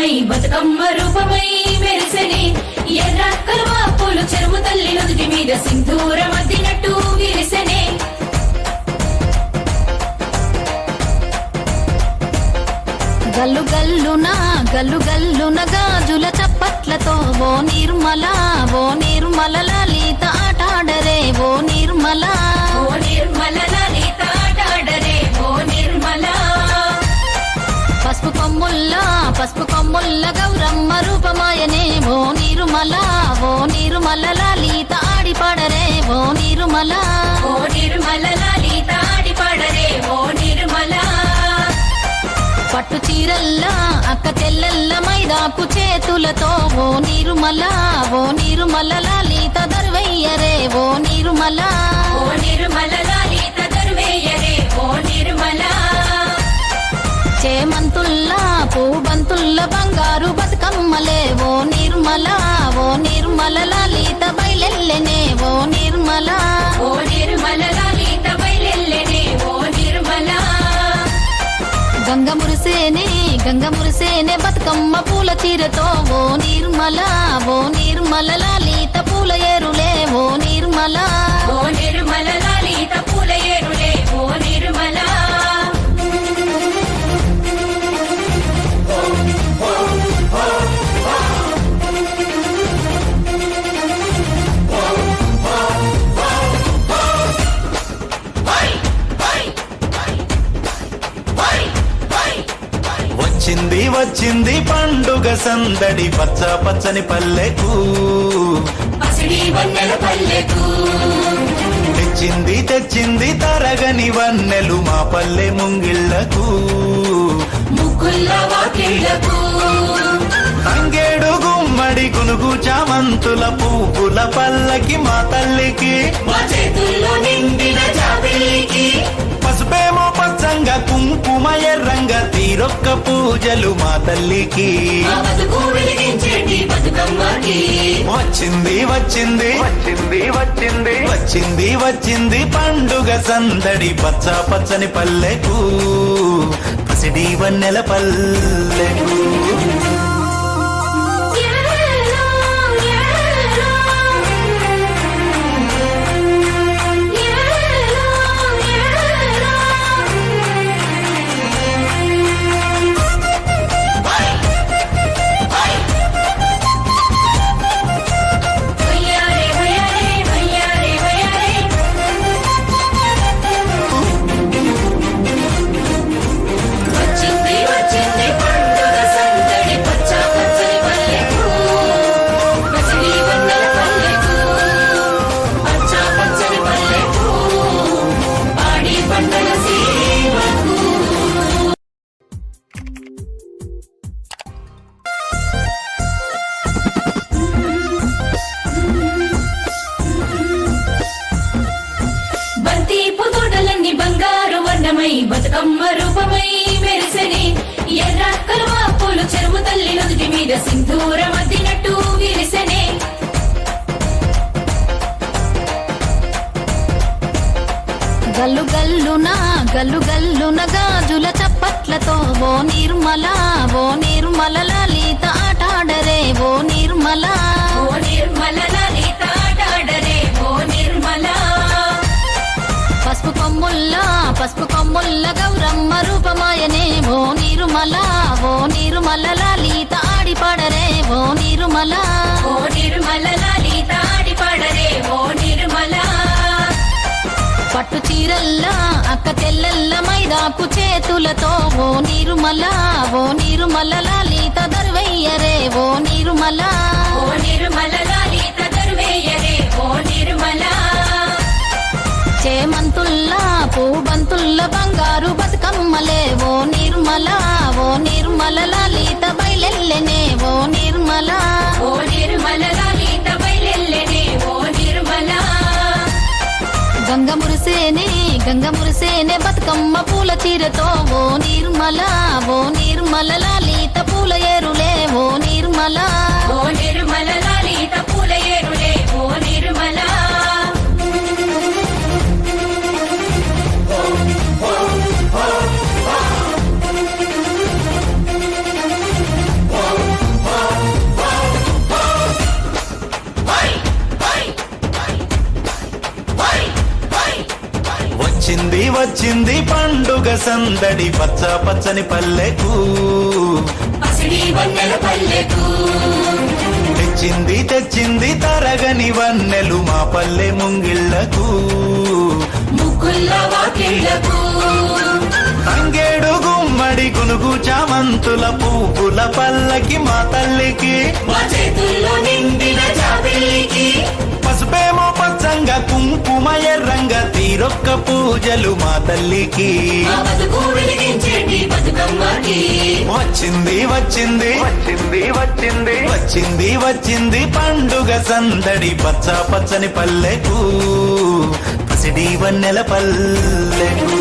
వర్ణమై బతుకమ్మ రూపమై మెరిసెనే ఎర్ర కలువ పూలు చెరువు తల్లి నుదుటి మీద సింధూరం అద్దినట్టు విరిసెనే గల్లు గల్లున గాజుల చప్పట్లతో ఓ నిర్మల లలిత ఆటాడరే ఓ నిర్మల లలిత ఆటాడరే ఓ నిర్మల పసుపు కొమ్ముల్ల గౌరమ్మ రూపమాయనే ఓ నిర్మల లలిత ఆడిపాడరే ఓ నిర్మల లలిత ఆడిపాడరే ఓ నిర్మల పట్టు చీరల్లా అక్క తెల్లల్ల మైదాకు చేతులతో ఓ నిర్మల లలిత దర్వయ్యరే ఓ నిర్మల లలిత దర్వేయరే ఓ నిర్మల చేమంతుల్లా పూబంతుల్ల బంగారు బతుకమ్మలే ఓ నిర్మల లలిత బయలెల్లెనే ఓ నిర్మల లలిత బయలెల్లెనే ఓ నిర్మల గంగ మురిసేనే బతుకమ్మ పూల చీరతో ఓ నిర్మల లలిత పూల ఏరులే ఓ నిర్మల లలిత పూల ఏరులే ఓ నిర్మల వచ్చింది పండుగ సందడి పచ్చని పల్లెకు పసిడి వన్నెల పల్లెకు తెచ్చింది తరగని వన్నెలు మా పల్లె ముంగిళ్లకు ముగ్గుల్ల వాకిళ్లకు తంగేడు గుమ్మడి గునుగు చామంతుల పువ్వుల పల్లకి మా తల్లికి మా చేతుల్లో నిండిన జాబిల్లికి పసుపేమో పచ్చంగా కుంకుమ ఎర్రంగా తీరొక్క పూజలు మా తల్లికి మా బతుకు వెలిగించేటి బతుకమ్మకి వచ్చింది పండుగ సందడి పచ్చని పల్లెకు పసిడి వన్నెల పల్లెకు బతుకమ్మ రూపమై మెరిసెనే ఎర్ర కలువ పూలు చెరువు తల్లి నుదుటి మీద సింధూరం అద్దినట్టు విరిసెనే గల్లున గాజుల చప్పట్లతో ఓ నిర్మల లలిత ఆటాడరే ఓ నిర్మల లలిత ఆటాడరే ఓ నిర్మల పసుపు కొమ్ముల్ల గౌరమ్మ రూపమాయనే ఓ నిర్మల లలిత ఆడిపాడరే ఓ నిర్మల లలిత ఆడిపాడరే ఓ నిర్మల పట్టు చీరల్లా అక్క తెల్లల్ల మైదాకు చేతులతో ఓ నిర్మల లలిత దర్వయ్యరే ఓ నిర్మల లలిత దర్వేయరే ఓ నిర్మల చేమంతుల్లా పూబంతుల్ల బంగారు బతుకమ్మలే ఓ నిర్మల లలిత బయలెల్లెనే ఓ నిర్మల లలిత బయలెల్లెనే ఓ నిర్మల గంగ మురిసేనే బతుకమ్మ పూల చీరతో ఓ నిర్మల లలిత పూల ఏరులే ఓ నిర్మల లలిత పూల ఏరులే ఓ నిర్మల వచ్చింది పండుగ సందడి పచ్చ పచ్చని పల్లెకు పసిడి వన్నెల పల్లెకు తెచ్చింది తరగని వన్నెలు మా పల్లె ముంగిళ్లకు ముగ్గుల్ల వాకిళ్లకు తంగేడు గుమ్మడి గునుగు చామంతుల పువ్వుల పల్లకి మా తల్లికి మా చేతుల్లో నిండిన జాబిల్లికి పసుపేమో పచ్చంగా కుంకుమ ఎర్రంగా తీరొక్క పూజలు మా తల్లికి మా బతుకు వెలిగించేటి బతుకమ్మకి వచ్చింది పండుగ సందడి పచ్చ పచ్చని పల్లెకు పసిడి వన్నెల పల్లెకు